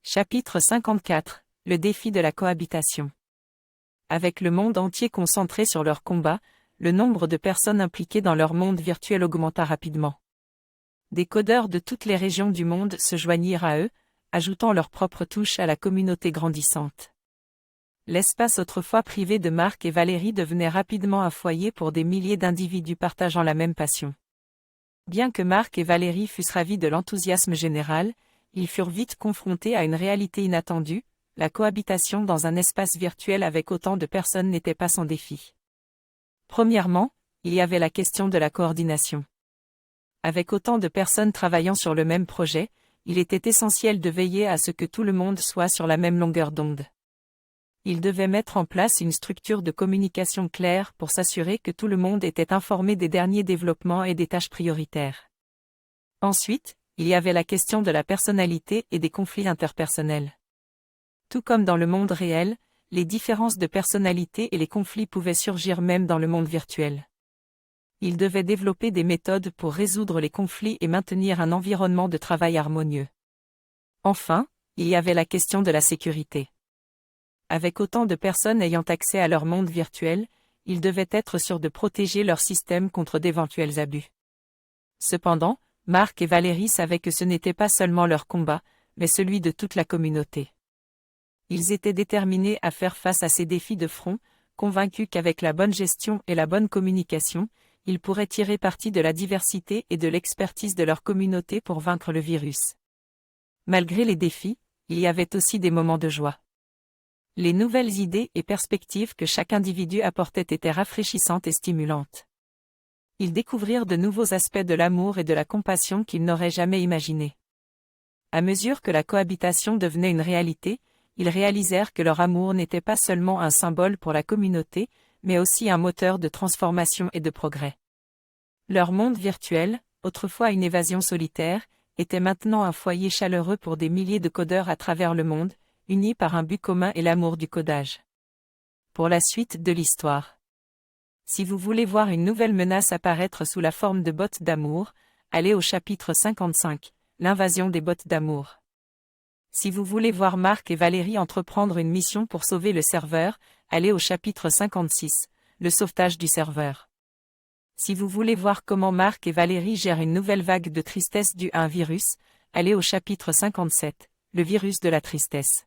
Chapitre 54. Le défi de la cohabitation. Avec le monde entier concentré sur leur combat, le nombre de personnes impliquées dans leur monde virtuel augmenta rapidement. Des codeurs de toutes les régions du monde se joignirent à eux, ajoutant leur propre touche à la communauté grandissante. L'espace autrefois privé de Marc et Valérie devenait rapidement un foyer pour des milliers d'individus partageant la même passion. Bien que Marc et Valérie fussent ravis de l'enthousiasme général, ils furent vite confrontés à une réalité inattendue: la cohabitation dans un espace virtuel avec autant de personnes n'était pas sans défi. Premièrement, il y avait la question de la coordination. Avec autant de personnes travaillant sur le même projet, il était essentiel de veiller à ce que tout le monde soit sur la même longueur d'onde. Ils devaient mettre en place une structure de communication claire pour s'assurer que tout le monde était informé des derniers développements et des tâches prioritaires. Ensuite, il y avait la question de la personnalité et des conflits interpersonnels. Tout comme dans le monde réel, les différences de personnalité et les conflits pouvaient surgir même dans le monde virtuel. Ils devaient développer des méthodes pour résoudre les conflits et maintenir un environnement de travail harmonieux. Enfin, il y avait la question de la sécurité. Avec autant de personnes ayant accès à leur monde virtuel, ils devaient être sûrs de protéger leur système contre d'éventuels abus. Cependant, Marc et Valérie savaient que ce n'était pas seulement leur combat, mais celui de toute la communauté. Ils étaient déterminés à faire face à ces défis de front, convaincus qu'avec la bonne gestion et la bonne communication, ils pourraient tirer parti de la diversité et de l'expertise de leur communauté pour vaincre le virus. Malgré les défis, il y avait aussi des moments de joie. Les nouvelles idées et perspectives que chaque individu apportait étaient rafraîchissantes et stimulantes. Ils découvrirent de nouveaux aspects de l'amour et de la compassion qu'ils n'auraient jamais imaginés. À mesure que la cohabitation devenait une réalité, ils réalisèrent que leur amour n'était pas seulement un symbole pour la communauté, mais aussi un moteur de transformation et de progrès. Leur monde virtuel, autrefois une évasion solitaire, était maintenant un foyer chaleureux pour des milliers de codeurs à travers le monde, unis par un but commun et l'amour du codage. Pour la suite de l'histoire. Si vous voulez voir une nouvelle menace apparaître sous la forme de bots d'amour, allez au chapitre 55, l'invasion des bots d'amour. Si vous voulez voir Marc et Valérie entreprendre une mission pour sauver le serveur, allez au chapitre 56, le sauvetage du serveur. Si vous voulez voir comment Marc et Valérie gèrent une nouvelle vague de tristesse due à un virus, allez au chapitre 57, le virus de la tristesse.